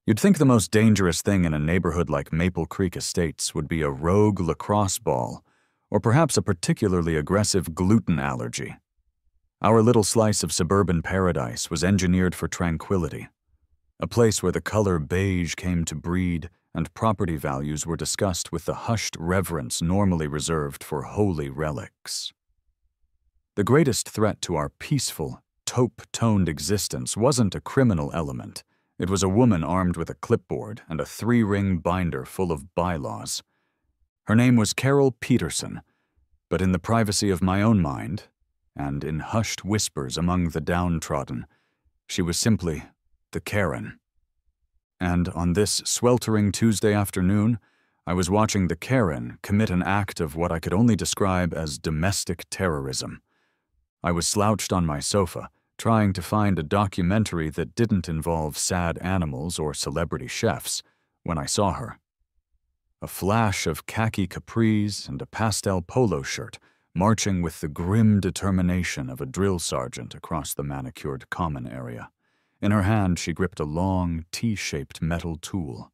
You'd think the most dangerous thing in a neighborhood like Maple Creek Estates would be a rogue lacrosse ball, or perhaps a particularly aggressive gluten allergy. Our little slice of suburban paradise was engineered for tranquility, a place where the color beige came to breed and property values were discussed with the hushed reverence normally reserved for holy relics. The greatest threat to our peaceful, taupe-toned existence wasn't a criminal element. It was a woman armed with a clipboard and a 3-ring binder full of bylaws. Her name was Carol Peterson, but in the privacy of my own mind, and in hushed whispers among the downtrodden, she was simply the Karen. And on this sweltering Tuesday afternoon, I was watching the Karen commit an act of what I could only describe as domestic terrorism. I was slouched on my sofa, trying to find a documentary that didn't involve sad animals or celebrity chefs, when I saw her. A flash of khaki capris and a pastel polo shirt, marching with the grim determination of a drill sergeant across the manicured common area. In her hand, she gripped a long, T-shaped metal tool.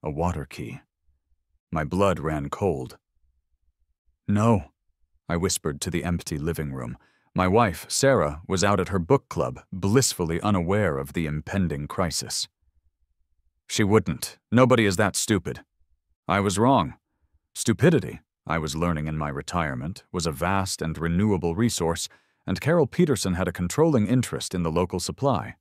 A water key. My blood ran cold. "No," I whispered to the empty living room. My wife, Sarah, was out at her book club, blissfully unaware of the impending crisis. "She wouldn't. Nobody is that stupid." I was wrong. Stupidity, I was learning in my retirement, was a vast and renewable resource, and Carol Peterson had a controlling interest in the local supply.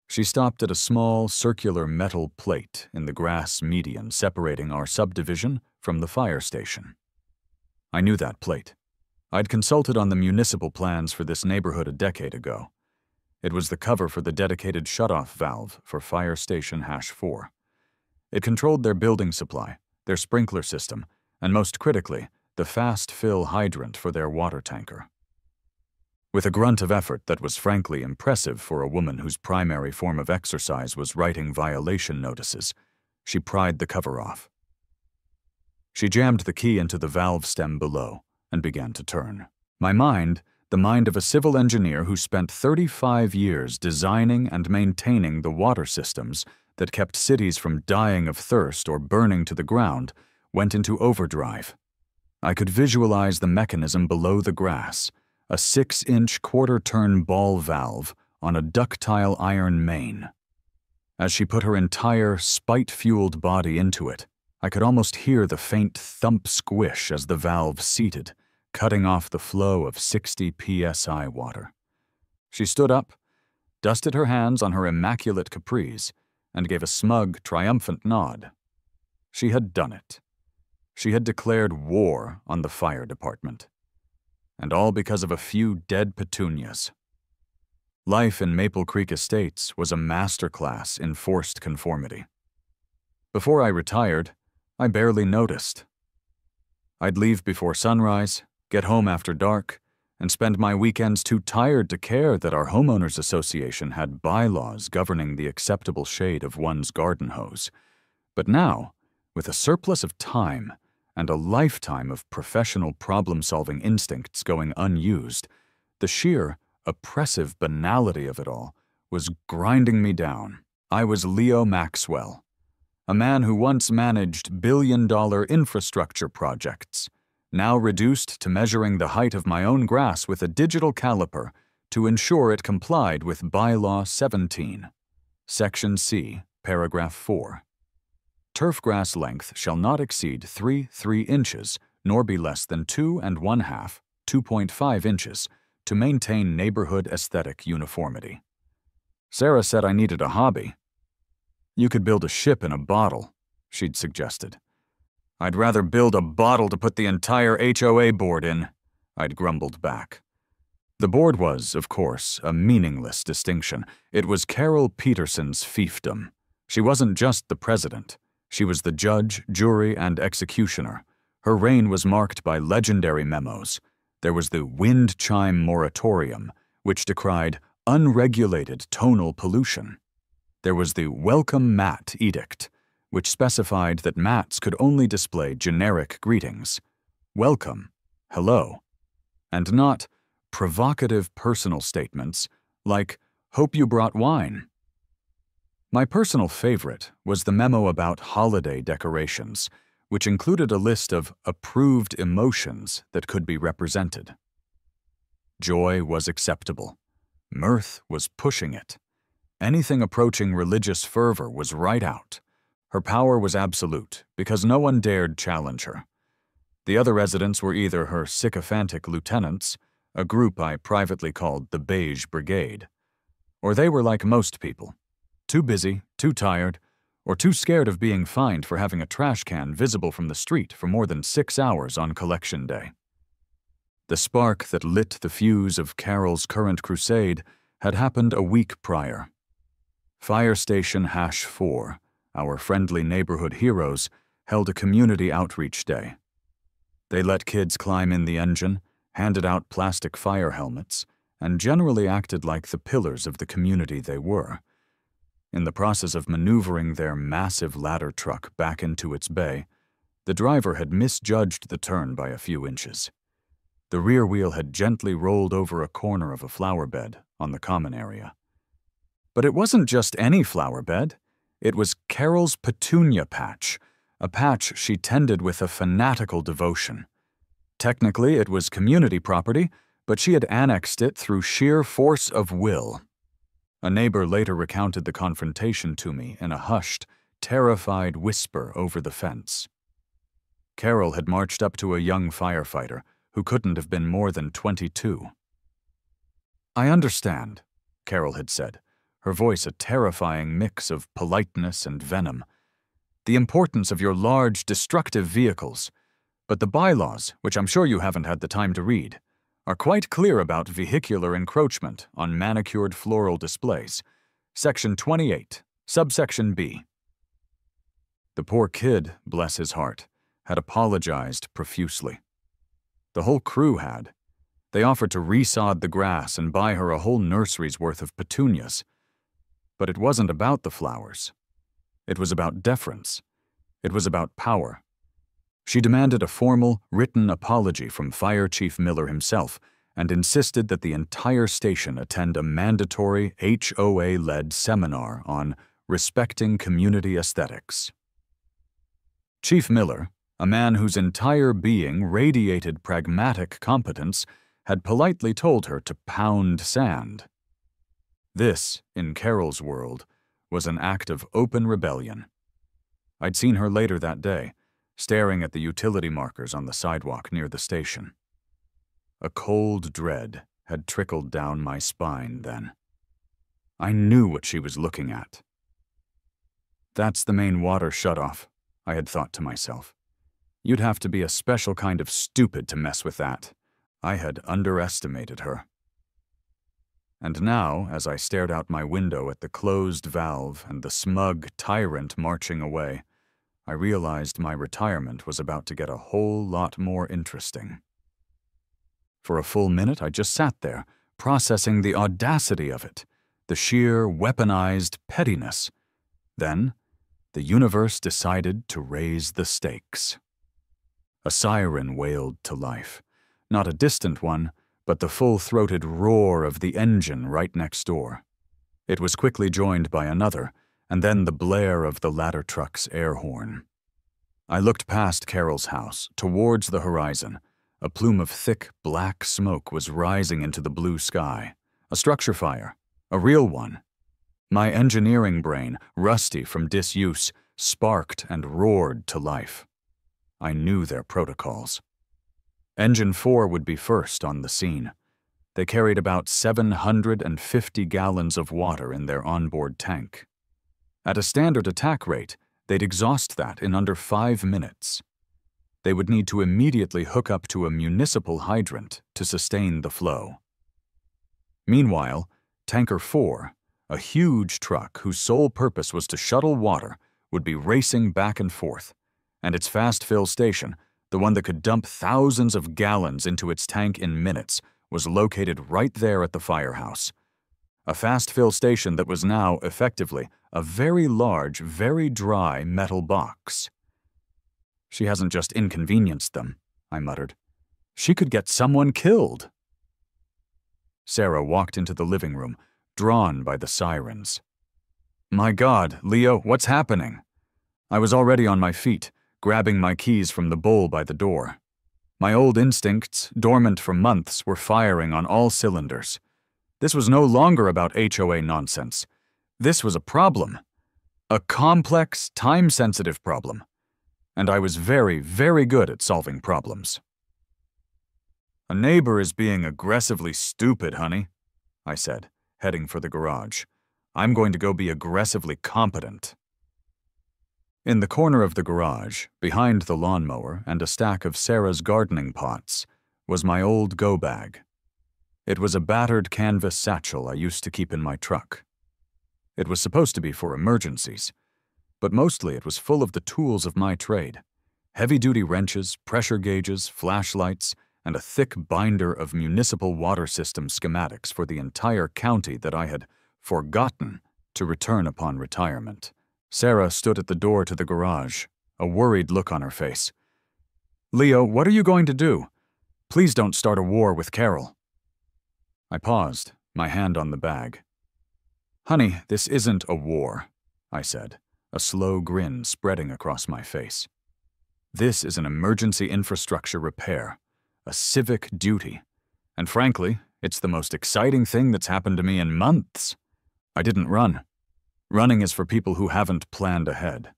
She stopped at a small, circular metal plate in the grass median separating our subdivision from the fire station. I knew that plate. I'd consulted on the municipal plans for this neighborhood a decade ago. It was the cover for the dedicated shutoff valve for Fire Station #4. It controlled their building supply, their sprinkler system, and most critically, the fast fill hydrant for their water tanker. With a grunt of effort that was frankly impressive for a woman whose primary form of exercise was writing violation notices, she pried the cover off. She jammed the key into the valve stem below and began to turn. My mind, the mind of a civil engineer who spent 35 years designing and maintaining the water systems that kept cities from dying of thirst or burning to the ground, went into overdrive. I could visualize the mechanism below the grass, a 6-inch quarter-turn ball valve on a ductile iron main. As she put her entire spite-fueled body into it, I could almost hear the faint thump squish as the valve seated, cutting off the flow of 60 psi water. She stood up, dusted her hands on her immaculate capris, and gave a smug, triumphant nod. She had done it. She had declared war on the fire department. And all because of a few dead petunias. Life in Maple Creek Estates was a masterclass in forced conformity. Before I retired, I barely noticed. I'd leave before sunrise, get home after dark, and spend my weekends too tired to care that our homeowners association had bylaws governing the acceptable shade of one's garden hose. But now, with a surplus of time and a lifetime of professional problem-solving instincts going unused, the sheer, oppressive banality of it all was grinding me down. I was Leo Maxwell, a man who once managed billion-dollar infrastructure projects, now reduced to measuring the height of my own grass with a digital caliper to ensure it complied with Bylaw 17, Section C, Paragraph 4. Turf grass length shall not exceed 3 inches, nor be less than 2 1/2, 2.5 inches, to maintain neighborhood aesthetic uniformity. Sarah said I needed a hobby. "You could build a ship in a bottle," she'd suggested. "I'd rather build a bottle to put the entire HOA board in," I'd grumbled back. The board was, of course, a meaningless distinction. It was Carol Peterson's fiefdom. She wasn't just the president. She was the judge, jury, and executioner. Her reign was marked by legendary memos. There was the wind chime moratorium, which decried unregulated tonal pollution. There was the welcome mat edict, which specified that mats could only display generic greetings, welcome, hello, and not provocative personal statements like, hope you brought wine. My personal favorite was the memo about holiday decorations, which included a list of approved emotions that could be represented. Joy was acceptable. Mirth was pushing it. Anything approaching religious fervor was right out. Her power was absolute, because no one dared challenge her. The other residents were either her sycophantic lieutenants, a group I privately called the Beige Brigade, or they were like most people, too busy, too tired, or too scared of being fined for having a trash can visible from the street for more than 6 hours on collection day. The spark that lit the fuse of Carol's current crusade had happened a week prior. Fire Station #4, our friendly neighborhood heroes, held a community outreach day. They let kids climb in the engine, handed out plastic fire helmets, and generally acted like the pillars of the community they were. In the process of maneuvering their massive ladder truck back into its bay, the driver had misjudged the turn by a few inches. The rear wheel had gently rolled over a corner of a flower bed on the common area. But it wasn't just any flower bed. It was Carol's petunia patch, a patch she tended with a fanatical devotion. Technically, it was community property, but she had annexed it through sheer force of will. A neighbor later recounted the confrontation to me in a hushed, terrified whisper over the fence. Carol had marched up to a young firefighter who couldn't have been more than 22. "I understand," Carol had said, her voice a terrifying mix of politeness and venom, "the importance of your large, destructive vehicles, but the bylaws, which I'm sure you haven't had the time to read, are quite clear about vehicular encroachment on manicured floral displays. Section 28, subsection B." The poor kid, bless his heart, had apologized profusely. The whole crew had. They offered to resod the grass and buy her a whole nursery's worth of petunias. But it wasn't about the flowers. It was about deference. It was about power. She demanded a formal, written apology from Fire Chief Miller himself and insisted that the entire station attend a mandatory HOA-led seminar on respecting community aesthetics. Chief Miller, a man whose entire being radiated pragmatic competence, had politely told her to pound sand. This, in Carol's world, was an act of open rebellion. I'd seen her later that day, staring at the utility markers on the sidewalk near the station. A cold dread had trickled down my spine then. I knew what she was looking at. That's the main water shutoff, I had thought to myself. You'd have to be a special kind of stupid to mess with that. I had underestimated her. And now, as I stared out my window at the closed valve and the smug tyrant marching away, I realized my retirement was about to get a whole lot more interesting. For a full minute, I just sat there, processing the audacity of it, the sheer, weaponized pettiness. Then, the universe decided to raise the stakes. A siren wailed to life, not a distant one, but the full-throated roar of the engine right next door. It was quickly joined by another, and then the blare of the ladder truck's air horn. I looked past Carol's house, towards the horizon. A plume of thick, black smoke was rising into the blue sky. A structure fire, a real one. My engineering brain, rusty from disuse, sparked and roared to life. I knew their protocols. Engine 4 would be first on the scene. They carried about 750 gallons of water in their onboard tank. At a standard attack rate, they'd exhaust that in under 5 minutes. They would need to immediately hook up to a municipal hydrant to sustain the flow. Meanwhile, Tanker 4, a huge truck whose sole purpose was to shuttle water, would be racing back and forth, and its fast fill station, the one that could dump thousands of gallons into its tank in minutes, was located right there at the firehouse. A fast fill station that was now, effectively, a very large, very dry metal box. She hasn't just inconvenienced them, I muttered. She could get someone killed. Sarah walked into the living room, drawn by the sirens. My God, Leo, what's happening? I was already on my feet, grabbing my keys from the bowl by the door. My old instincts, dormant for months, were firing on all cylinders. This was no longer about HOA nonsense. This was a problem. A complex, time-sensitive problem. And I was very, very good at solving problems. "A neighbor is being aggressively stupid, honey," I said, heading for the garage. "I'm going to go be aggressively competent." In the corner of the garage, behind the lawnmower and a stack of Sarah's gardening pots, was my old go bag. It was a battered canvas satchel I used to keep in my truck. It was supposed to be for emergencies, but mostly it was full of the tools of my trade: heavy-duty wrenches, pressure gauges, flashlights, and a thick binder of municipal water system schematics for the entire county that I had forgotten to return upon retirement. Sarah stood at the door to the garage, a worried look on her face. "Leo, what are you going to do? Please don't start a war with Carol." I paused, my hand on the bag. "Honey, this isn't a war," I said, a slow grin spreading across my face. "This is an emergency infrastructure repair, a civic duty, and frankly, it's the most exciting thing that's happened to me in months. I didn't run. Running is for people who haven't planned ahead."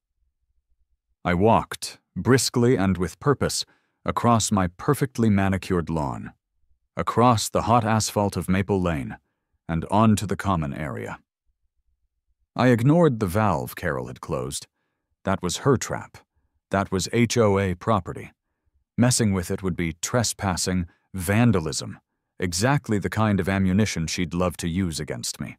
I walked, briskly and with purpose, across my perfectly manicured lawn, across the hot asphalt of Maple Lane, and onto the common area. I ignored the valve Carol had closed. That was her trap. That was HOA property. Messing with it would be trespassing, vandalism, exactly the kind of ammunition she'd love to use against me.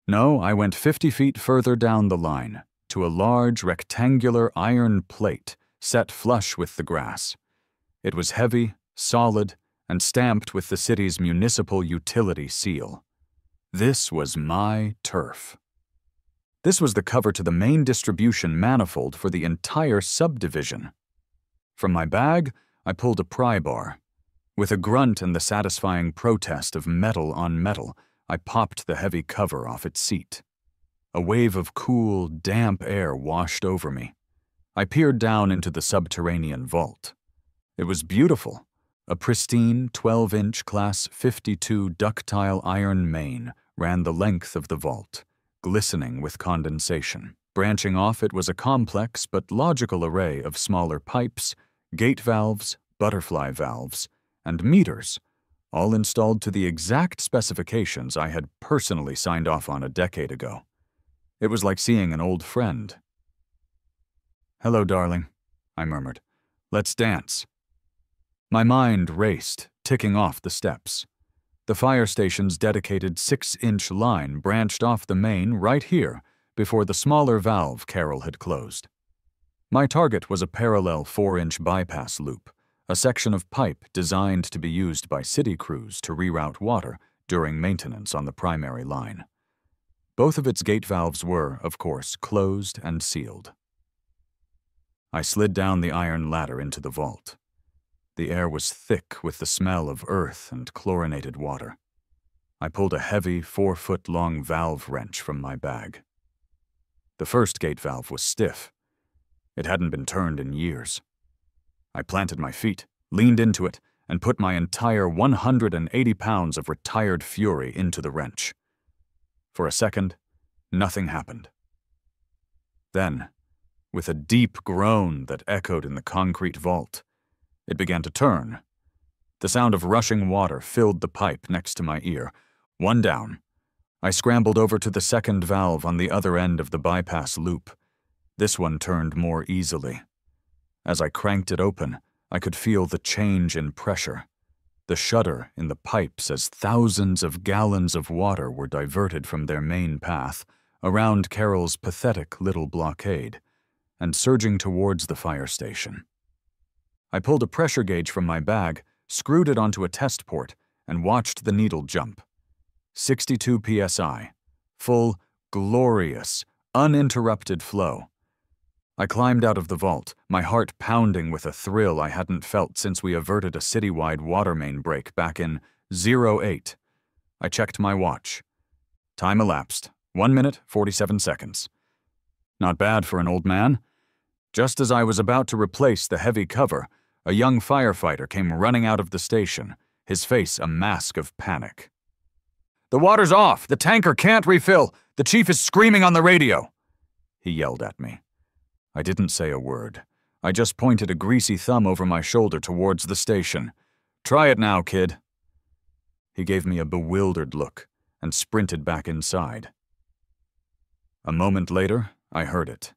No, I went 50 feet further down the line, to a large rectangular iron plate set flush with the grass. It was heavy, solid, and stamped with the city's municipal utility seal. This was my turf. This was the cover to the main distribution manifold for the entire subdivision. From my bag, I pulled a pry bar. With a grunt and the satisfying protest of metal on metal, I popped the heavy cover off its seat. A wave of cool, damp air washed over me. I peered down into the subterranean vault. It was beautiful. A pristine 12-inch Class 52 ductile iron main ran the length of the vault, glistening with condensation. Branching off it was a complex but logical array of smaller pipes, gate valves, butterfly valves, and meters, all installed to the exact specifications I had personally signed off on a decade ago. It was like seeing an old friend. "Hello, darling," I murmured. "Let's dance." My mind raced, ticking off the steps. The fire station's dedicated 6-inch line branched off the main right here before the smaller valve Carol had closed. My target was a parallel 4-inch bypass loop, a section of pipe designed to be used by city crews to reroute water during maintenance on the primary line. Both of its gate valves were, of course, closed and sealed. I slid down the iron ladder into the vault. The air was thick with the smell of earth and chlorinated water. I pulled a heavy 4-foot-long valve wrench from my bag. The first gate valve was stiff. It hadn't been turned in years. I planted my feet, leaned into it, and put my entire 180 pounds of retired fury into the wrench. For a second, nothing happened. Then, with a deep groan that echoed in the concrete vault, it began to turn. The sound of rushing water filled the pipe next to my ear. One down. I scrambled over to the second valve on the other end of the bypass loop. This one turned more easily. As I cranked it open, I could feel the change in pressure, the shudder in the pipes as thousands of gallons of water were diverted from their main path around Carol's pathetic little blockade and surging towards the fire station. I pulled a pressure gauge from my bag, screwed it onto a test port, and watched the needle jump. 62 psi. Full, glorious, uninterrupted flow. I climbed out of the vault, my heart pounding with a thrill I hadn't felt since we averted a citywide water main break back in 08. I checked my watch. Time elapsed, 1 minute, 47 seconds. Not bad for an old man. Just as I was about to replace the heavy cover, a young firefighter came running out of the station, his face a mask of panic. "The water's off! The tanker can't refill! The chief is screaming on the radio!" He yelled at me. I didn't say a word. I just pointed a greasy thumb over my shoulder towards the station. "Try it now, kid." He gave me a bewildered look and sprinted back inside. A moment later, I heard it.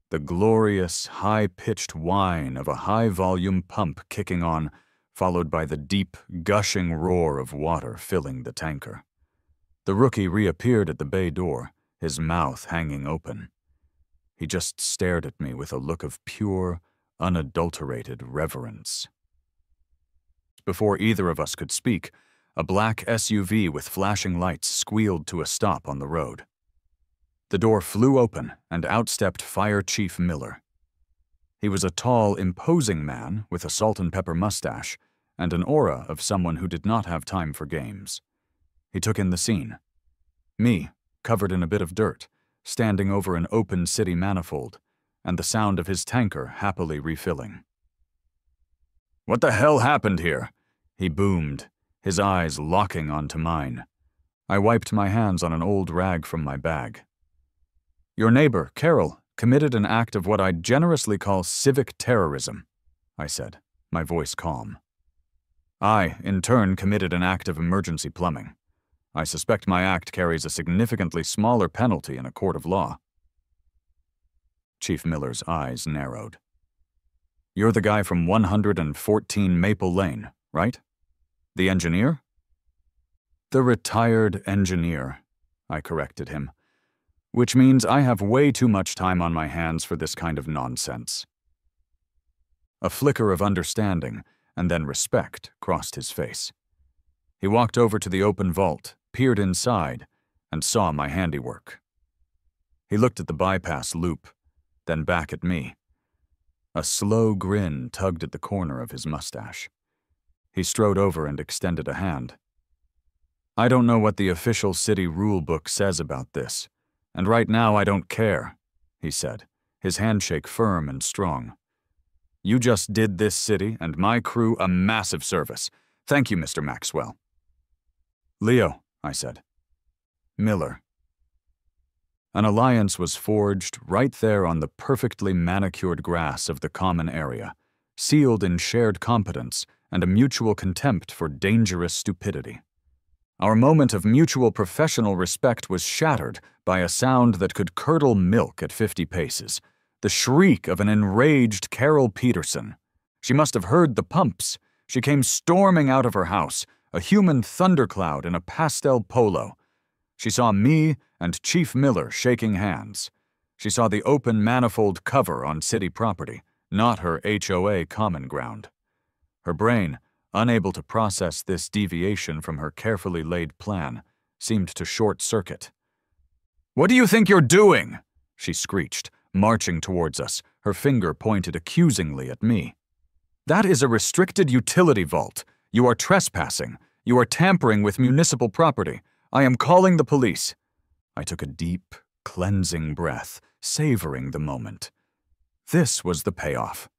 The glorious, high-pitched whine of a high-volume pump kicking on, followed by the deep, gushing roar of water filling the tanker. The rookie reappeared at the bay door, his mouth hanging open. He just stared at me with a look of pure, unadulterated reverence. Before either of us could speak, a black SUV with flashing lights squealed to a stop on the road. The door flew open, and out stepped Fire Chief Miller. He was a tall, imposing man with a salt-and-pepper mustache and an aura of someone who did not have time for games. He took in the scene. Me, covered in a bit of dirt, standing over an open city manifold, and the sound of his tanker happily refilling. "What the hell happened here?" he boomed, his eyes locking onto mine. I wiped my hands on an old rag from my bag. "Your neighbor, Carol, committed an act of what I'd generously call civic terrorism," I said, my voice calm. "I, in turn, committed an act of emergency plumbing. I suspect my act carries a significantly smaller penalty in a court of law." Chief Miller's eyes narrowed. "You're the guy from 114 Maple Lane, right? The engineer?" "The retired engineer," I corrected him. "Which means I have way too much time on my hands for this kind of nonsense." A flicker of understanding, and then respect, crossed his face. He walked over to the open vault, peered inside, and saw my handiwork. He looked at the bypass loop, then back at me. A slow grin tugged at the corner of his mustache. He strode over and extended a hand. "I don't know what the official city rule book says about this, and right now I don't care," he said, his handshake firm and strong. "You just did this city and my crew a massive service. Thank you, Mr. Maxwell." "Leo," I said. "Miller." An alliance was forged right there on the perfectly manicured grass of the common area, sealed in shared competence and a mutual contempt for dangerous stupidity. Our moment of mutual professional respect was shattered by a sound that could curdle milk at 50 paces, the shriek of an enraged Carol Peterson. She must have heard the pumps. She came storming out of her house, a human thundercloud in a pastel polo. She saw me and Chief Miller shaking hands. She saw the open manifold cover on city property, not her HOA common ground. Her brain, unable to process this deviation from her carefully laid plan, seemed to short-circuit. "What do you think you're doing?" she screeched, marching towards us, her finger pointed accusingly at me. "That is a restricted utility vault. You are trespassing. You are tampering with municipal property. I am calling the police." I took a deep, cleansing breath, savoring the moment. This was the payoff.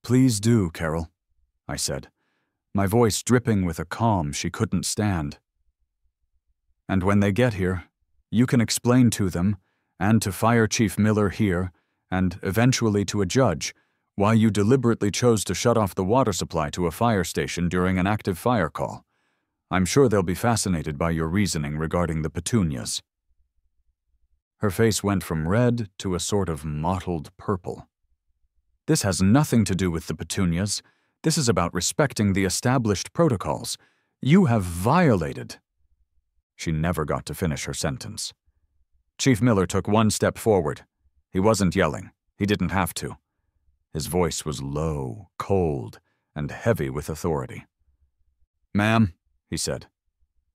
"Please do, Carol," I said, my voice dripping with a calm she couldn't stand. "And when they get here, you can explain to them, and to Fire Chief Miller here, and eventually to a judge, why you deliberately chose to shut off the water supply to a fire station during an active fire call. I'm sure they'll be fascinated by your reasoning regarding the petunias." Her face went from red to a sort of mottled purple. "This has nothing to do with the petunias. This is about respecting the established protocols. You have violated—" She never got to finish her sentence. Chief Miller took one step forward. He wasn't yelling. He didn't have to. His voice was low, cold, and heavy with authority. "Ma'am," he said,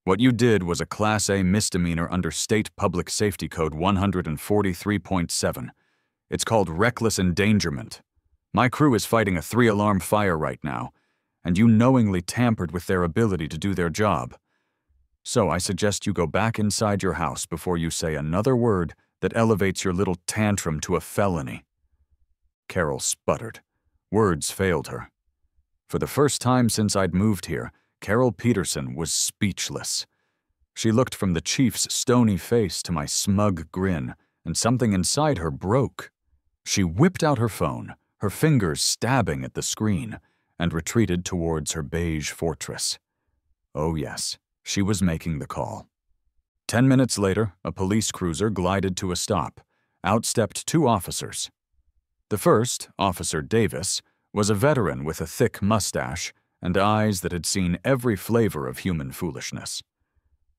"what you did was a Class A misdemeanor under State Public Safety Code 143.7. It's called reckless endangerment. My crew is fighting a 3-alarm fire right now, and you knowingly tampered with their ability to do their job. So I suggest you go back inside your house before you say another word that elevates your little tantrum to a felony." Carol sputtered. Words failed her. For the first time since I'd moved here, Carol Peterson was speechless. She looked from the chief's stony face to my smug grin, and something inside her broke. She whipped out her phone, her fingers stabbing at the screen, and retreated towards her beige fortress. Oh yes, she was making the call. 10 minutes later, a police cruiser glided to a stop. Out stepped 2 officers. The first, Officer Davis, was a veteran with a thick mustache and eyes that had seen every flavor of human foolishness.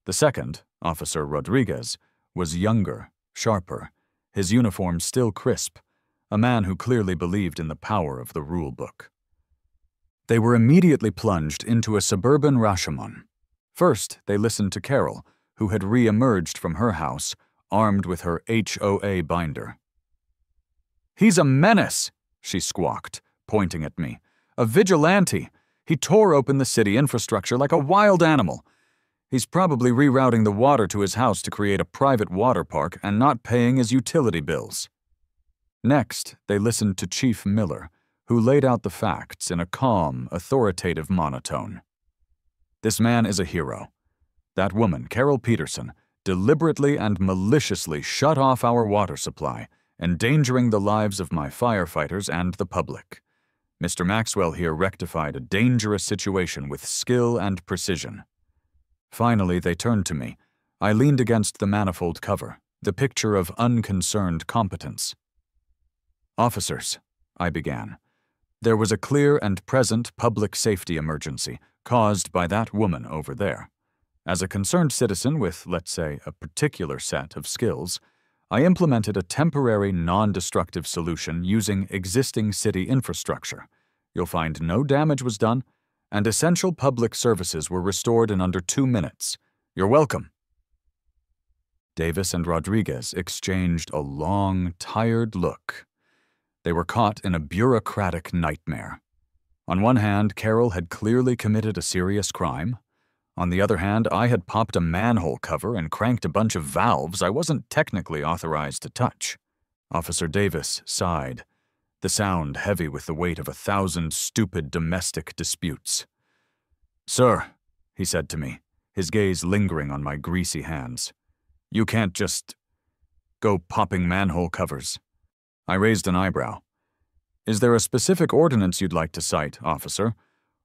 The second, Officer Rodriguez, was younger, sharper, his uniform still crisp, a man who clearly believed in the power of the rule book. They were immediately plunged into a suburban Rashomon. First, they listened to Carol, who had re-emerged from her house, armed with her HOA binder. "He's a menace," she squawked, pointing at me. "A vigilante. He tore open the city infrastructure like a wild animal. He's probably rerouting the water to his house to create a private water park and not paying his utility bills." Next, they listened to Chief Miller, who laid out the facts in a calm, authoritative monotone. "This man is a hero. That woman, Carol Peterson, deliberately and maliciously shut off our water supply, endangering the lives of my firefighters and the public. Mr. Maxwell here rectified a dangerous situation with skill and precision." Finally, they turned to me. I leaned against the manifold cover, the picture of unconcerned competence. "Officers," I began, "there was a clear and present public safety emergency caused by that woman over there. As a concerned citizen with, let's say, a particular set of skills, I implemented a temporary non-destructive solution using existing city infrastructure. You'll find no damage was done, and essential public services were restored in under 2 minutes. You're welcome." Davis and Rodriguez exchanged a long, tired look. They were caught in a bureaucratic nightmare. On one hand, Carol had clearly committed a serious crime. On the other hand, I had popped a manhole cover and cranked a bunch of valves I wasn't technically authorized to touch. Officer Davis sighed, the sound heavy with the weight of 1,000 stupid domestic disputes. "Sir," he said to me, his gaze lingering on my greasy hands, "you can't just go popping manhole covers." I raised an eyebrow. "Is there a specific ordinance you'd like to cite, officer?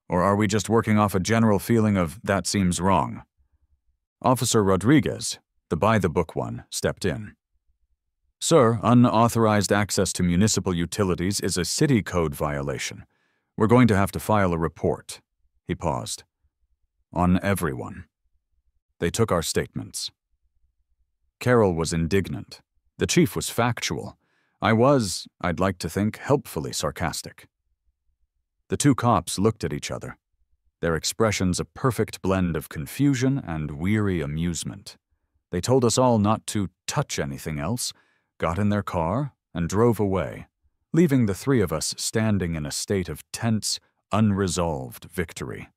Or are we just working off a general feeling of that seems wrong?" Officer Rodriguez, the by-the-book one, stepped in. "Sir, unauthorized access to municipal utilities is a city code violation. We're going to have to file a report." He paused. "On everyone." They took our statements. Carol was indignant. The chief was factual. I was, I'd like to think, helpfully sarcastic. The 2 cops looked at each other, their expressions a perfect blend of confusion and weary amusement. They told us all not to touch anything else, got in their car, and drove away, leaving the 3 of us standing in a state of tense, unresolved victory.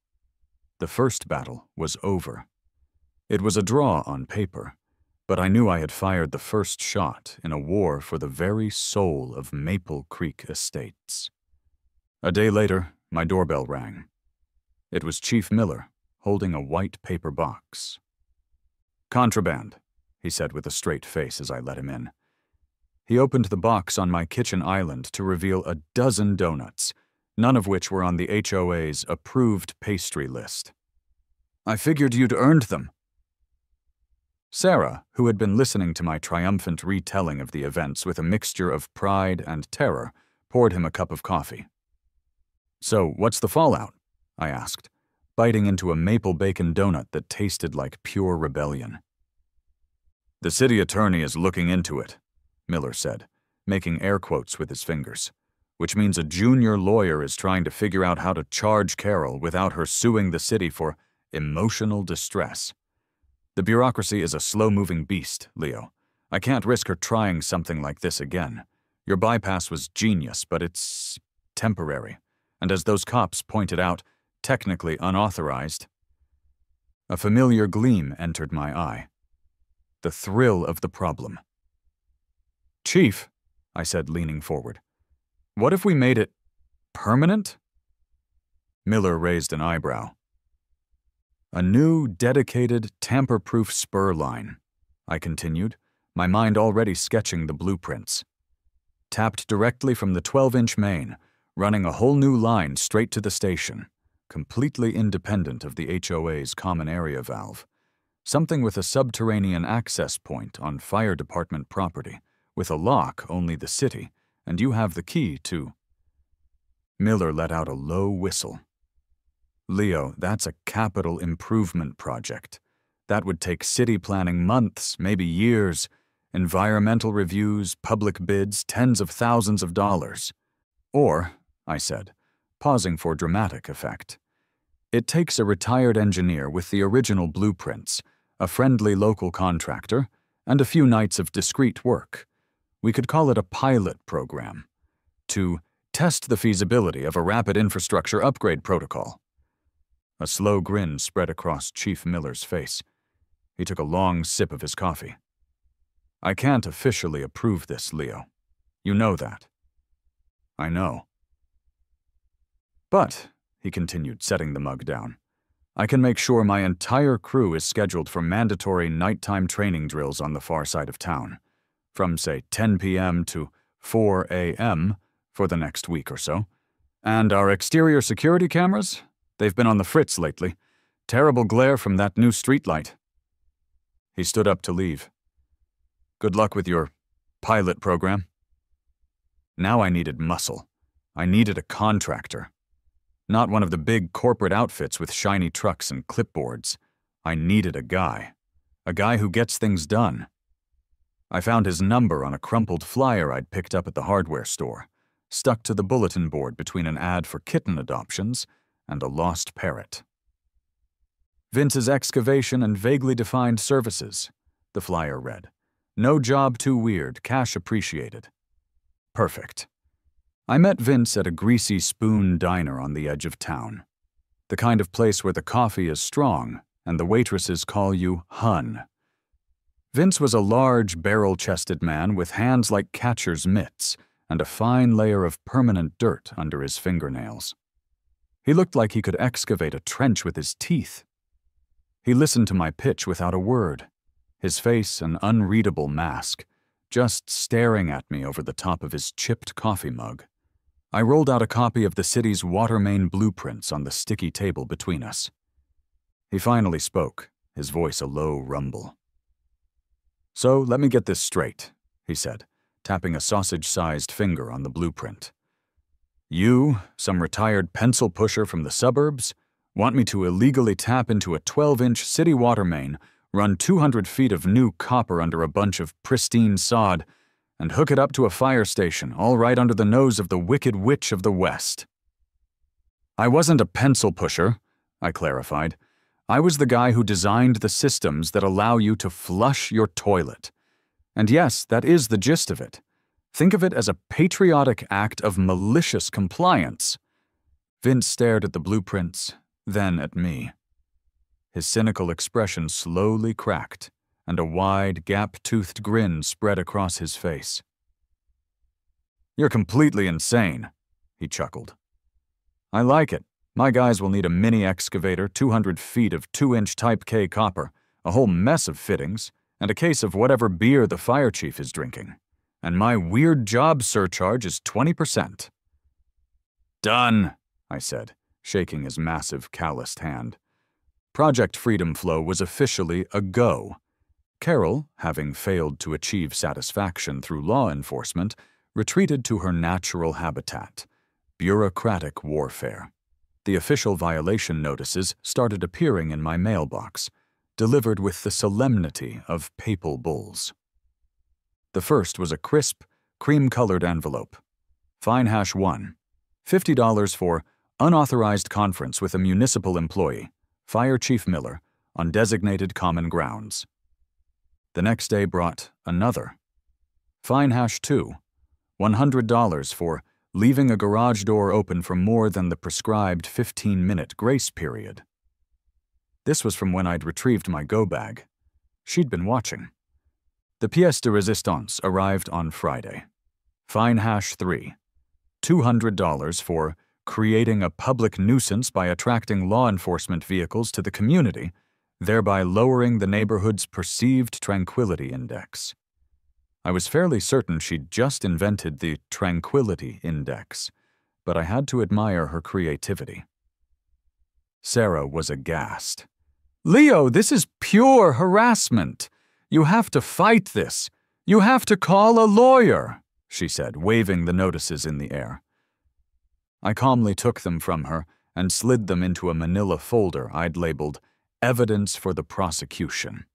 The first battle was over. It was a draw on paper, but I knew I had fired the first shot in a war for the very soul of Maple Creek Estates. A day later, my doorbell rang. It was Chief Miller, holding a white paper box. "Contraband," he said with a straight face as I let him in. He opened the box on my kitchen island to reveal a dozen donuts, none of which were on the HOA's approved pastry list. "I figured you'd earned them." Sarah, who had been listening to my triumphant retelling of the events with a mixture of pride and terror, poured him a cup of coffee. "So, what's the fallout?" I asked, biting into a maple bacon donut that tasted like pure rebellion. "The city attorney is looking into it," Miller said, making air quotes with his fingers, "which means a junior lawyer is trying to figure out how to charge Carol without her suing the city for emotional distress. The bureaucracy is a slow-moving beast, Leo. I can't risk her trying something like this again. Your bypass was genius, but it's temporary. And as those cops pointed out, technically unauthorized." A familiar gleam entered my eye. The thrill of the problem. "Chief," I said, leaning forward, "what if we made it permanent?" Miller raised an eyebrow. "A new, dedicated, tamper-proof spur line," I continued, my mind already sketching the blueprints. "Tapped directly from the 12-inch main, running a whole new line straight to the station, completely independent of the HOA's common area valve. Something with a subterranean access point on fire department property, with a lock only the city, and you have the key to—" Miller let out a low whistle. "Leo, that's a capital improvement project. That would take city planning months, maybe years, environmental reviews, public bids, tens of thousands of dollars. Or," I said, pausing for dramatic effect, "it takes a retired engineer with the original blueprints, a friendly local contractor, and a few nights of discreet work. We could call it a pilot program, to test the feasibility of a rapid infrastructure upgrade protocol." A slow grin spread across Chief Miller's face. He took a long sip of his coffee. "I can't officially approve this, Leo. You know that." "I know." "But," he continued, setting the mug down, "I can make sure my entire crew is scheduled for mandatory nighttime training drills on the far side of town, from, say, 10 p.m. to 4 a.m. for the next week or so. And our exterior security cameras? They've been on the fritz lately. Terrible glare from that new streetlight." He stood up to leave. "Good luck with your pilot program." Now I needed muscle. I needed a contractor. Not one of the big corporate outfits with shiny trucks and clipboards. I needed a guy who gets things done. I found his number on a crumpled flyer I'd picked up at the hardware store, stuck to the bulletin board between an ad for kitten adoptions and a lost parrot. "Vince's Excavation and Vaguely Defined Services," the flyer read. "No job too weird, cash appreciated." Perfect. I met Vince at a Greasy Spoon diner on the edge of town. The kind of place where the coffee is strong and the waitresses call you Hun. Vince was a large, barrel-chested man with hands like catcher's mitts and a fine layer of permanent dirt under his fingernails. He looked like he could excavate a trench with his teeth. He listened to my pitch without a word, his face an unreadable mask, just staring at me over the top of his chipped coffee mug. I rolled out a copy of the city's water main blueprints on the sticky table between us. He finally spoke, his voice a low rumble. "So let me get this straight," he said, tapping a sausage-sized finger on the blueprint. "You, some retired pencil pusher from the suburbs, want me to illegally tap into a 12-inch city water main, run 200 feet of new copper under a bunch of pristine sod, and hook it up to a fire station, all right under the nose of the Wicked Witch of the West." "I wasn't a pencil pusher," I clarified. "I was the guy who designed the systems that allow you to flush your toilet. And yes, that is the gist of it. Think of it as a patriotic act of malicious compliance." Vince stared at the blueprints, then at me. His cynical expression slowly cracked, and a wide, gap-toothed grin spread across his face. "You're completely insane," he chuckled. "I like it. My guys will need a mini excavator, 200 feet of 2-inch Type K copper, a whole mess of fittings, and a case of whatever beer the fire chief is drinking. And my weird job surcharge is 20%. "Done," I said, shaking his massive, calloused hand. Project Freedom Flow was officially a go. Carol, having failed to achieve satisfaction through law enforcement, retreated to her natural habitat, bureaucratic warfare. The official violation notices started appearing in my mailbox, delivered with the solemnity of papal bulls. The first was a crisp, cream-colored envelope. Fine hash 1. $50 for unauthorized conference with a municipal employee, Fire Chief Miller, on designated common grounds. The next day brought another. Fine hash 2. $100 for leaving a garage door open for more than the prescribed 15-minute grace period. This was from when I'd retrieved my go bag. She'd been watching. The pièce de résistance arrived on Friday. Fine #3. $200 for creating a public nuisance by attracting law enforcement vehicles to the community, thereby lowering the neighborhood's perceived tranquility index. I was fairly certain she'd just invented the tranquility index, but I had to admire her creativity. Sarah was aghast. "Leo, this is pure harassment. You have to fight this. You have to call a lawyer," she said, waving the notices in the air. I calmly took them from her and slid them into a manila folder I'd labeled "Evidence for the Prosecution."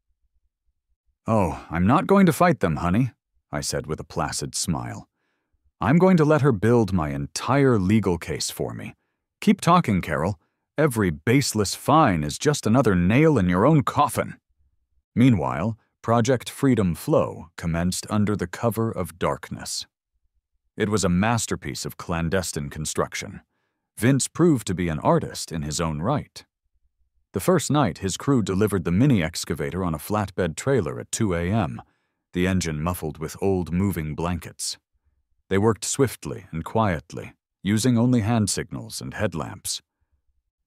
"Oh, I'm not going to fight them, honey," I said with a placid smile. "I'm going to let her build my entire legal case for me. Keep talking, Carol. Every baseless fine is just another nail in your own coffin." Meanwhile, Project Freedom Flow commenced under the cover of darkness. It was a masterpiece of clandestine construction. Vince proved to be an artist in his own right. The first night, his crew delivered the mini-excavator on a flatbed trailer at 2 a.m., the engine muffled with old moving blankets. They worked swiftly and quietly, using only hand signals and headlamps.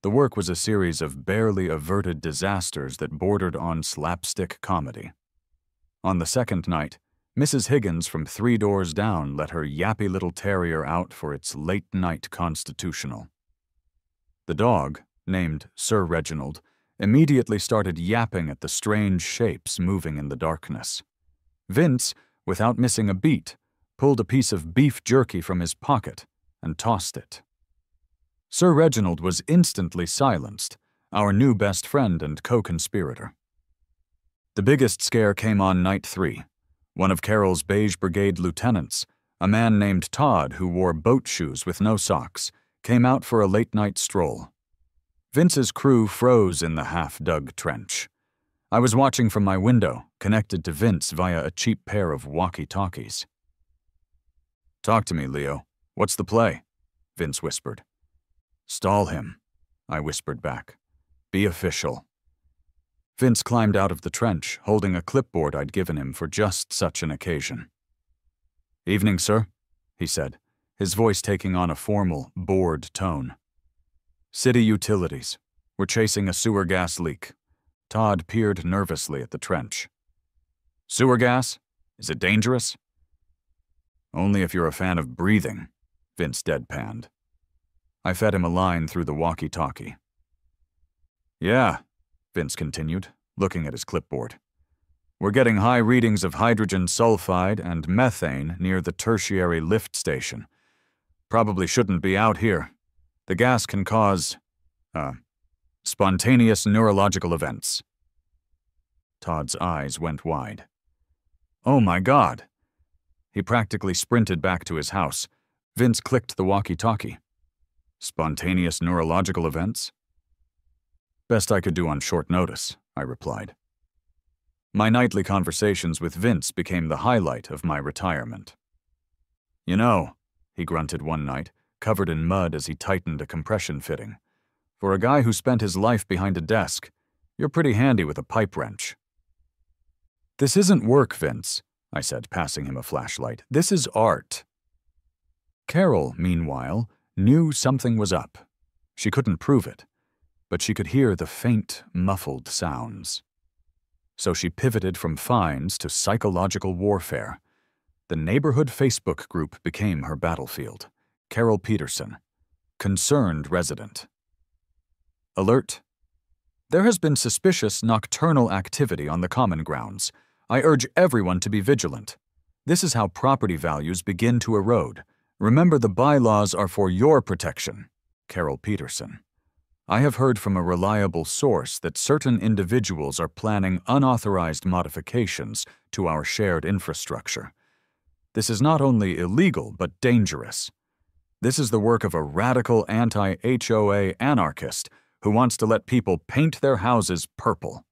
The work was a series of barely averted disasters that bordered on slapstick comedy. On the second night, Mrs. Higgins from 3 doors down let her yappy little terrier out for its late-night constitutional. The dog, named Sir Reginald, immediately started yapping at the strange shapes moving in the darkness. Vince, without missing a beat, pulled a piece of beef jerky from his pocket and tossed it. Sir Reginald was instantly silenced, our new best friend and co-conspirator. The biggest scare came on night 3. One of Carol's Beige Brigade lieutenants, a man named Todd who wore boat shoes with no socks, came out for a late-night stroll. Vince's crew froze in the half-dug trench. I was watching from my window, connected to Vince via a cheap pair of walkie-talkies. "Talk to me, Leo. What's the play?" Vince whispered. "Stall him," I whispered back. "Be official." Vince climbed out of the trench, holding a clipboard I'd given him for just such an occasion. "Evening, sir," he said, his voice taking on a formal, bored tone. "City utilities. We're chasing a sewer gas leak." Todd peered nervously at the trench. "Sewer gas? Is it dangerous?" "Only if you're a fan of breathing," Vince deadpanned. I fed him a line through the walkie-talkie. "Yeah," Vince continued, looking at his clipboard. "We're getting high readings of hydrogen sulfide and methane near the tertiary lift station. Probably shouldn't be out here. The gas can cause, spontaneous neurological events." Todd's eyes went wide. "Oh my God!" He practically sprinted back to his house. Vince clicked the walkie-talkie. "Spontaneous neurological events?" "Best I could do on short notice," I replied. My nightly conversations with Vince became the highlight of my retirement. "You know," he grunted one night, covered in mud as he tightened a compression fitting, "for a guy who spent his life behind a desk, you're pretty handy with a pipe wrench." "This isn't work, Vince," I said, passing him a flashlight. "This is art." Carol, meanwhile, knew something was up. She couldn't prove it, but she could hear the faint, muffled sounds. So she pivoted from fines to psychological warfare. The neighborhood Facebook group became her battlefield. Carol Peterson, concerned resident. Alert. There has been suspicious nocturnal activity on the common grounds. I urge everyone to be vigilant. This is how property values begin to erode. Remember, the bylaws are for your protection. Carol Peterson. I have heard from a reliable source that certain individuals are planning unauthorized modifications to our shared infrastructure. This is not only illegal, but dangerous. This is the work of a radical anti-HOA anarchist who wants to let people paint their houses purple.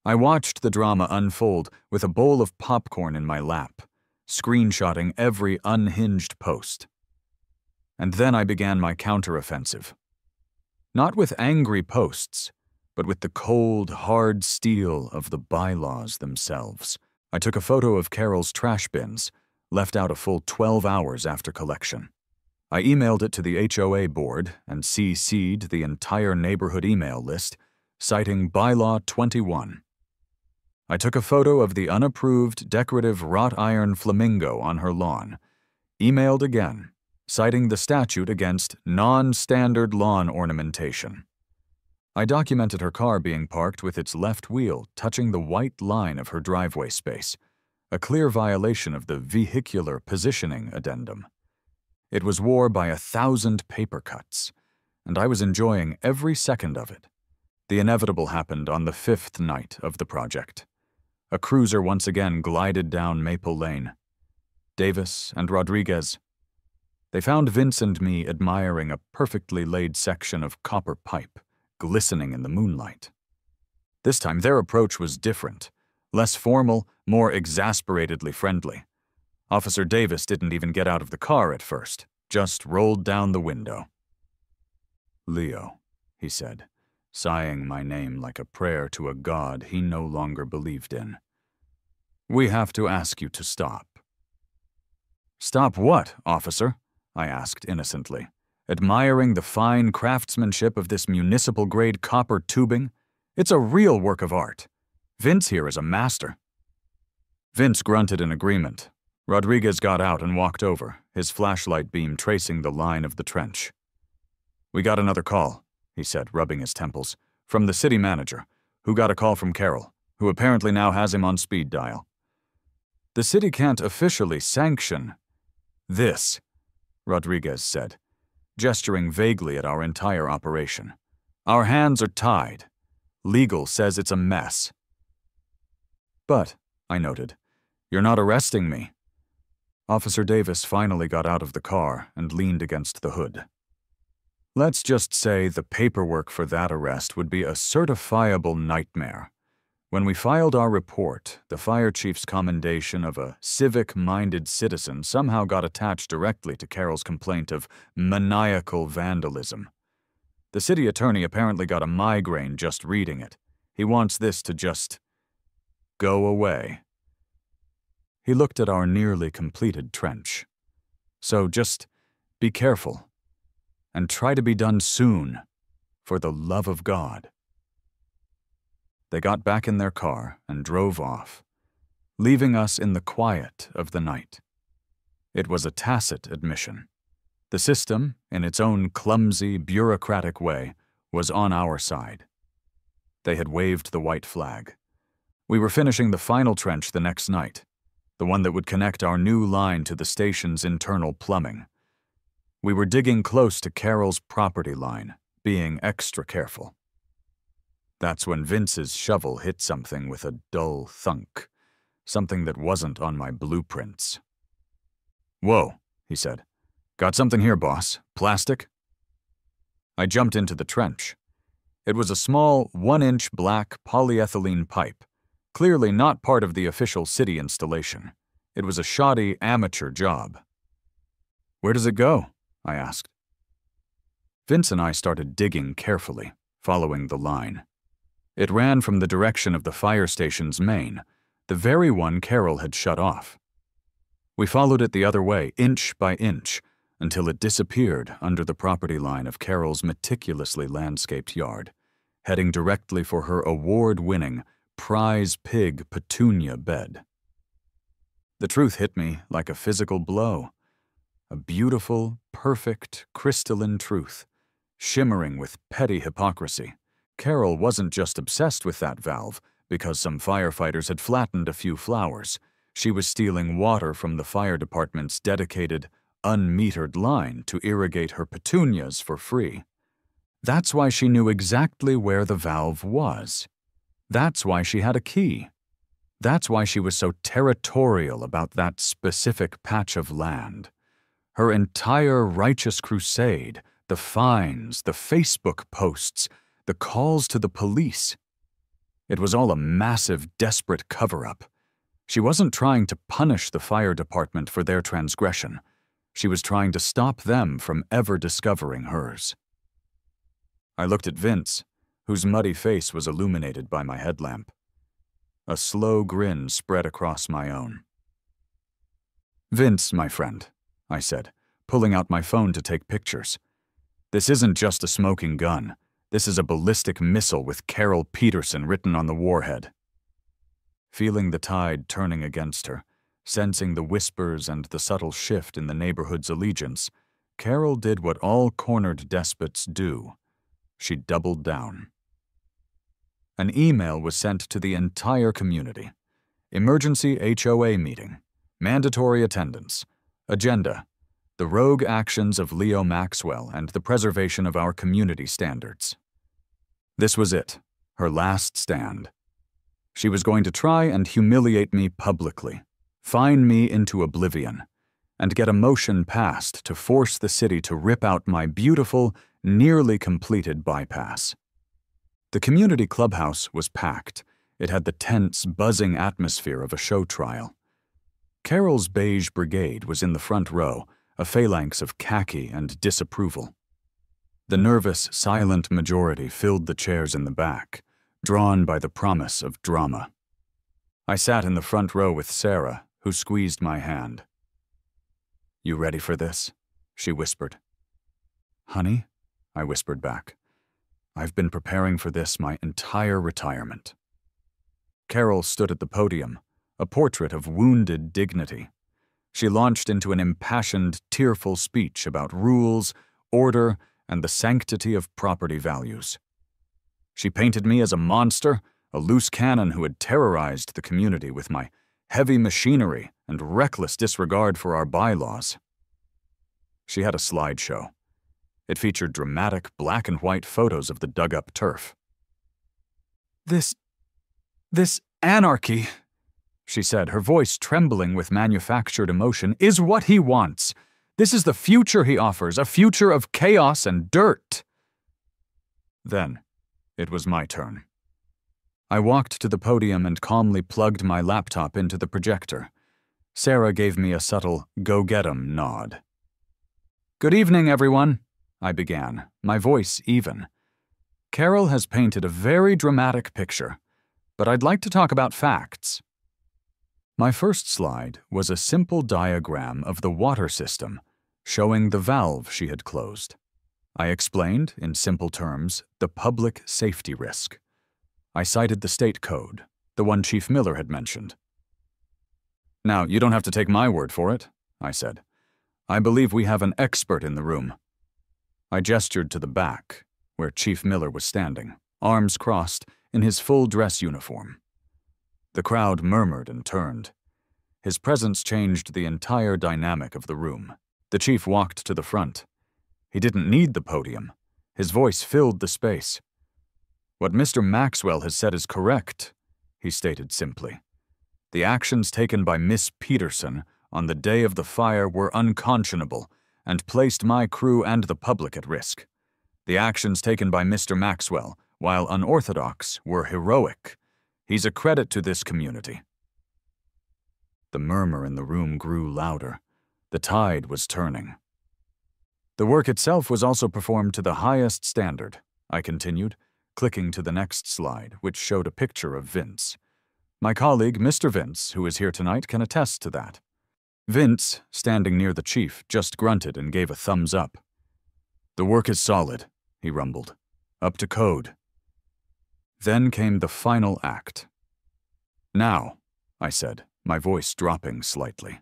I watched the drama unfold with a bowl of popcorn in my lap, screenshotting every unhinged post. And then I began my counteroffensive. Not with angry posts, but with the cold, hard steel of the bylaws themselves. I took a photo of Carol's trash bins, left out a full 12 hours after collection. I emailed it to the HOA board and CC'd the entire neighborhood email list, citing Bylaw 21. I took a photo of the unapproved decorative wrought iron flamingo on her lawn, emailed again, citing the statute against non-standard lawn ornamentation. I documented her car being parked with its left wheel touching the white line of her driveway space, a clear violation of the vehicular positioning addendum. It was war by 1,000 paper cuts, and I was enjoying every second of it. The inevitable happened on the 5th night of the project. A cruiser once again glided down Maple Lane. Davis and Rodriguez. They found Vince and me admiring a perfectly laid section of copper pipe, glistening in the moonlight. This time their approach was different, less formal, more exasperatedly friendly. Officer Davis didn't even get out of the car at first, just rolled down the window. "Leo," he said, sighing my name like a prayer to a god he no longer believed in. "We have to ask you to stop." "Stop what, officer?" I asked innocently, admiring the fine craftsmanship of this municipal-grade copper tubing. It's a real work of art. Vince here is a master. Vince grunted in agreement. Rodriguez got out and walked over, his flashlight beam tracing the line of the trench. "We got another call," he said, rubbing his temples, "from the city manager, who got a call from Carol, who apparently now has him on speed dial. The city can't officially sanction this," Rodriguez said, gesturing vaguely at our entire operation. "Our hands are tied. Legal says it's a mess." "But," I noted, "you're not arresting me." Officer Davis finally got out of the car and leaned against the hood. "Let's just say the paperwork for that arrest would be a certifiable nightmare. When we filed our report, the fire chief's commendation of a civic-minded citizen somehow got attached directly to Carol's complaint of maniacal vandalism. The city attorney apparently got a migraine just reading it. He wants this to just go away." He looked at our nearly completed trench. "So just be careful, and try to be done soon, for the love of God." They got back in their car and drove off, leaving us in the quiet of the night. It was a tacit admission. The system, in its own clumsy, bureaucratic way, was on our side. They had waved the white flag. We were finishing the final trench the next night, the one that would connect our new line to the station's internal plumbing. We were digging close to Carol's property line, being extra careful. That's when Vince's shovel hit something with a dull thunk, something that wasn't on my blueprints. "Whoa," he said. "Got something here, boss. Plastic?" I jumped into the trench. It was a small, 1-inch black polyethylene pipe, clearly not part of the official city installation. It was a shoddy amateur job. "Where does it go?" I asked. Vince and I started digging carefully, following the line. It ran from the direction of the fire station's main, the very one Carol had shut off. We followed it the other way, inch by inch, until it disappeared under the property line of Carol's meticulously landscaped yard, heading directly for her award-winning prize pig petunia bed. The truth hit me like a physical blow. A beautiful, perfect, crystalline truth, shimmering with petty hypocrisy. Carol wasn't just obsessed with that valve because some firefighters had flattened a few flowers. She was stealing water from the fire department's dedicated, unmetered line to irrigate her petunias for free. That's why she knew exactly where the valve was. That's why she had a key. That's why she was so territorial about that specific patch of land. Her entire righteous crusade, the fines, the Facebook posts, the calls to the police. It was all a massive, desperate cover-up. She wasn't trying to punish the fire department for their transgression. She was trying to stop them from ever discovering hers. I looked at Vince, whose muddy face was illuminated by my headlamp. A slow grin spread across my own. "Vince, my friend," I said, pulling out my phone to take pictures. "This isn't just a smoking gun. This is a ballistic missile with Carol Peterson written on the warhead." Feeling the tide turning against her, sensing the whispers and the subtle shift in the neighborhood's allegiance, Carol did what all cornered despots do. She doubled down. An email was sent to the entire community. Emergency HOA meeting. Mandatory attendance. Agenda. The rogue actions of Leo Maxwell and the preservation of our community standards. This was it, her last stand. She was going to try and humiliate me publicly, fine me into oblivion, and get a motion passed to force the city to rip out my beautiful, nearly completed bypass. The community clubhouse was packed. It had the tense, buzzing atmosphere of a show trial. Carol's beige brigade was in the front row, a phalanx of khaki and disapproval. The nervous, silent majority filled the chairs in the back, drawn by the promise of drama. I sat in the front row with Sarah, who squeezed my hand. "You ready for this?" she whispered. "Honey," I whispered back, "I've been preparing for this my entire retirement." Carol stood at the podium, a portrait of wounded dignity. She launched into an impassioned, tearful speech about rules, order, and the sanctity of property values. She painted me as a monster, a loose cannon who had terrorized the community with my heavy machinery and reckless disregard for our bylaws. She had a slideshow. It featured dramatic black and white photos of the dug-up turf. This anarchy," she said, her voice trembling with manufactured emotion, "is what he wants. This is the future he offers, a future of chaos and dirt." Then, it was my turn. I walked to the podium and calmly plugged my laptop into the projector. Sarah gave me a subtle go-get-'em nod. "Good evening, everyone," I began, my voice even. "Carol has painted a very dramatic picture, but I'd like to talk about facts." My first slide was a simple diagram of the water system, showing the valve she had closed. I explained, in simple terms, the public safety risk. I cited the state code, the one Chief Miller had mentioned. "Now, you don't have to take my word for it," I said. "I believe we have an expert in the room." I gestured to the back, where Chief Miller was standing, arms crossed, in his full dress uniform. The crowd murmured and turned. His presence changed the entire dynamic of the room. The chief walked to the front. He didn't need the podium. His voice filled the space. "What Mr. Maxwell has said is correct," he stated simply. "The actions taken by Miss Peterson on the day of the fire were unconscionable and placed my crew and the public at risk. The actions taken by Mr. Maxwell, while unorthodox, were heroic. He's a credit to this community." The murmur in the room grew louder. The tide was turning. "The work itself was also performed to the highest standard," I continued, clicking to the next slide, which showed a picture of Vince. "My colleague, Mr. Vince, who is here tonight, can attest to that." Vince, standing near the chief, just grunted and gave a thumbs up. "The work is solid," he rumbled. "Up to code." Then came the final act. "Now," I said, my voice dropping slightly.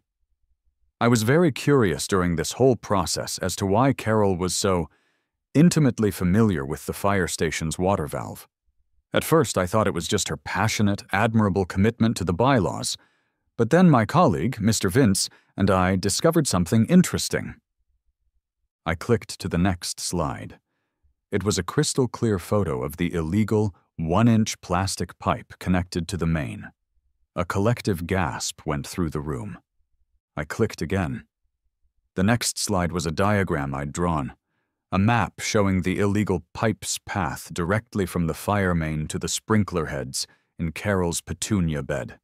I was very curious during this whole process as to why Carol was so intimately familiar with the fire station's water valve. At first, I thought it was just her passionate, admirable commitment to the bylaws, but then my colleague, Mr. Vince, and I discovered something interesting. I clicked to the next slide. It was a crystal-clear photo of the illegal, 1-inch plastic pipe connected to the main. A collective gasp went through the room. I clicked again. The next slide was a diagram I'd drawn, a map showing the illegal pipe's path directly from the fire main to the sprinkler heads in Carol's petunia bed.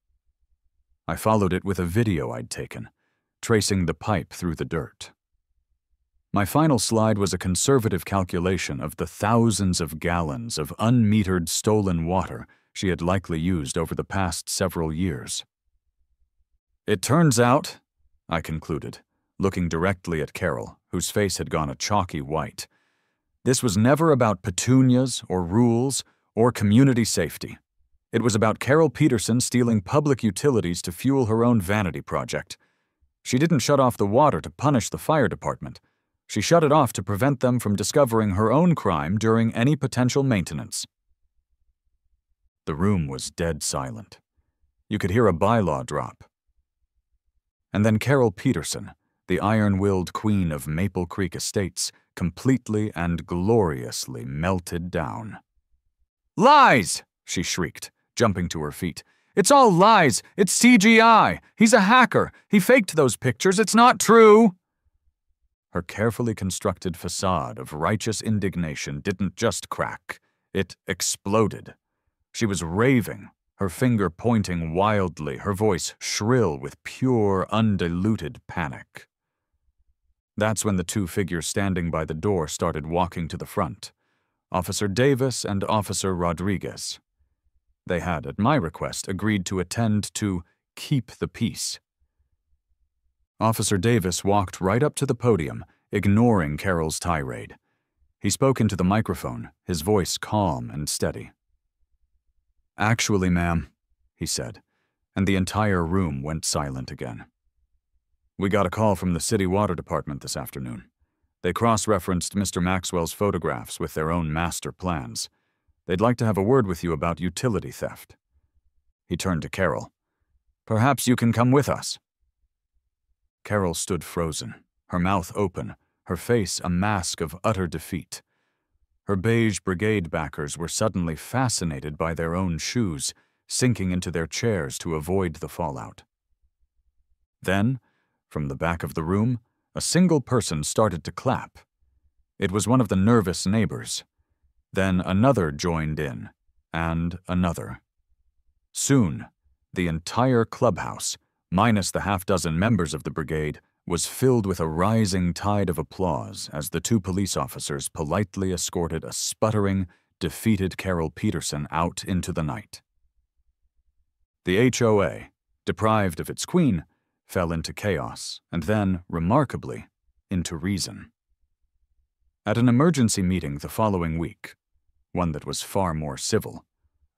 I followed it with a video I'd taken, tracing the pipe through the dirt. My final slide was a conservative calculation of the thousands of gallons of unmetered stolen water she had likely used over the past several years. "It turns out," I concluded, looking directly at Carol, whose face had gone a chalky white, "this was never about petunias or rules or community safety. It was about Carol Peterson stealing public utilities to fuel her own vanity project. She didn't shut off the water to punish the fire department. She shut it off to prevent them from discovering her own crime during any potential maintenance." The room was dead silent. You could hear a bylaw drop. And then Carol Peterson, the iron-willed queen of Maple Creek Estates, completely and gloriously melted down. "Lies!" she shrieked, jumping to her feet. "It's all lies! It's CGI! He's a hacker! He faked those pictures! It's not true!" Her carefully constructed facade of righteous indignation didn't just crack. It exploded. She was raving, her finger pointing wildly, her voice shrill with pure, undiluted panic. That's when the two figures standing by the door started walking to the front, Officer Davis and Officer Rodriguez. They had, at my request, agreed to attend to keep the peace. Officer Davis walked right up to the podium, ignoring Carol's tirade. He spoke into the microphone, his voice calm and steady. "Actually, ma'am," he said, and the entire room went silent again. "We got a call from the city water department this afternoon. They cross-referenced Mr. Maxwell's photographs with their own master plans. They'd like to have a word with you about utility theft." He turned to Carol. "Perhaps you can come with us." Carol stood frozen, her mouth open, her face a mask of utter defeat. Her beige brigade backers were suddenly fascinated by their own shoes, sinking into their chairs to avoid the fallout. Then, from the back of the room, a single person started to clap. It was one of the nervous neighbors. Then another joined in, and another. Soon, the entire clubhouse, minus the half-dozen members of the brigade, was filled with a rising tide of applause as the two police officers politely escorted a sputtering, defeated Carol Peterson out into the night. The HOA, deprived of its queen, fell into chaos, and then, remarkably, into reason. At an emergency meeting the following week, one that was far more civil,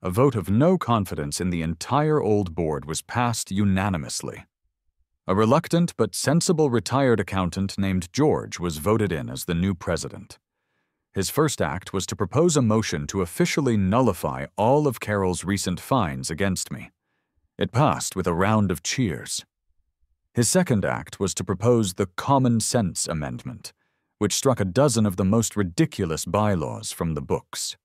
a vote of no confidence in the entire old board was passed unanimously. A reluctant but sensible retired accountant named George was voted in as the new president. His first act was to propose a motion to officially nullify all of Carol's recent fines against me. It passed with a round of cheers. His second act was to propose the Common Sense Amendment, which struck a dozen of the most ridiculous bylaws from the books.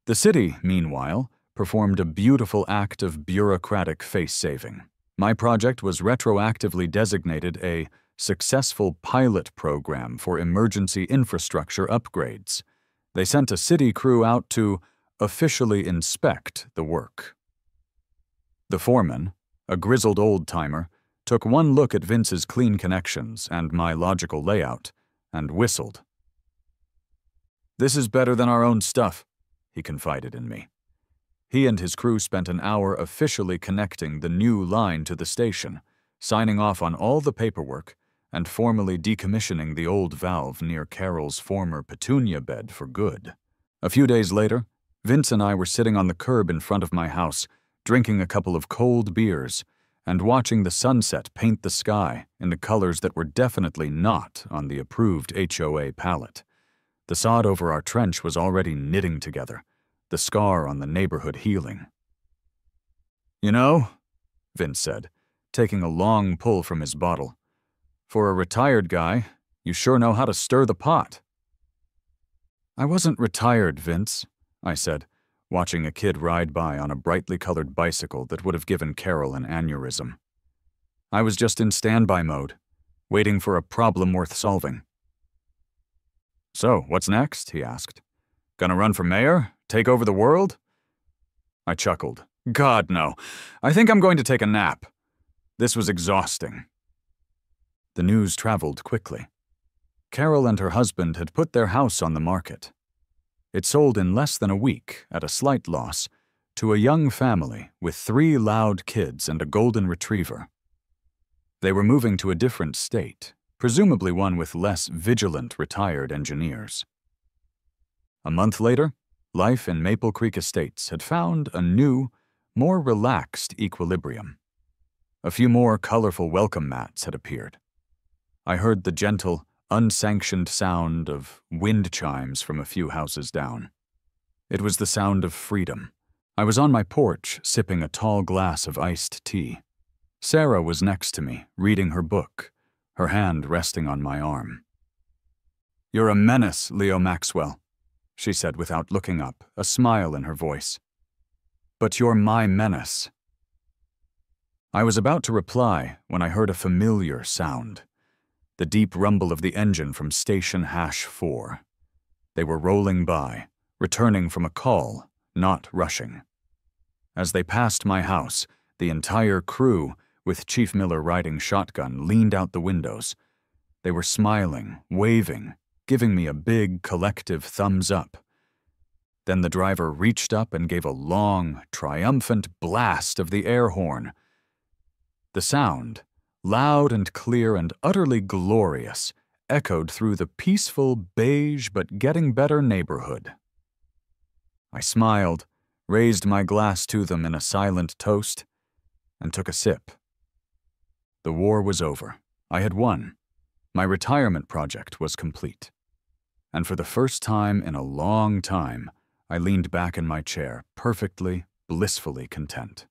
The city, meanwhile, performed a beautiful act of bureaucratic face-saving. My project was retroactively designated a successful pilot program for emergency infrastructure upgrades. They sent a city crew out to officially inspect the work. The foreman, a grizzled old-timer, took one look at Vince's clean connections and my logical layout, and whistled. "This is better than our own stuff," he confided in me. He and his crew spent an hour officially connecting the new line to the station, signing off on all the paperwork, and formally decommissioning the old valve near Carol's former petunia bed for good. A few days later, Vince and I were sitting on the curb in front of my house, drinking a couple of cold beers, and watching the sunset paint the sky in the colors that were definitely not on the approved HOA palette. The sod over our trench was already knitting together, the scar on the neighborhood healing. "You know," Vince said, taking a long pull from his bottle, "for a retired guy, you sure know how to stir the pot." "I wasn't retired, Vince," I said, watching a kid ride by on a brightly colored bicycle that would have given Carol an aneurysm. "I was just in standby mode, waiting for a problem worth solving." "So, what's next?" he asked. "Gonna run for mayor? Take over the world?" I chuckled. "God, no. I think I'm going to take a nap. This was exhausting." The news traveled quickly. Carol and her husband had put their house on the market. It sold in less than a week, at a slight loss, to a young family with 3 loud kids and a golden retriever. They were moving to a different state, presumably one with less vigilant retired engineers. A month later, life in Maple Creek Estates had found a new, more relaxed equilibrium. A few more colorful welcome mats had appeared. I heard the gentle, unsanctioned sound of wind chimes from a few houses down. It was the sound of freedom. I was on my porch, sipping a tall glass of iced tea. Sarah was next to me, reading her book, her hand resting on my arm. "You're a menace, Leo Maxwell," she said without looking up, a smile in her voice. "But you're my menace." I was about to reply when I heard a familiar sound. The deep rumble of the engine from Station Hash 4. They were rolling by, returning from a call, not rushing. As they passed my house, the entire crew, with Chief Miller riding shotgun, leaned out the windows. They were smiling, waving, giving me a big, collective thumbs up. Then the driver reached up and gave a long, triumphant blast of the air horn. The sound, loud and clear and utterly glorious, echoed through the peaceful, beige but getting better neighborhood. I smiled, raised my glass to them in a silent toast, and took a sip. The war was over. I had won. My retirement project was complete. And for the first time in a long time, I leaned back in my chair, perfectly, blissfully content.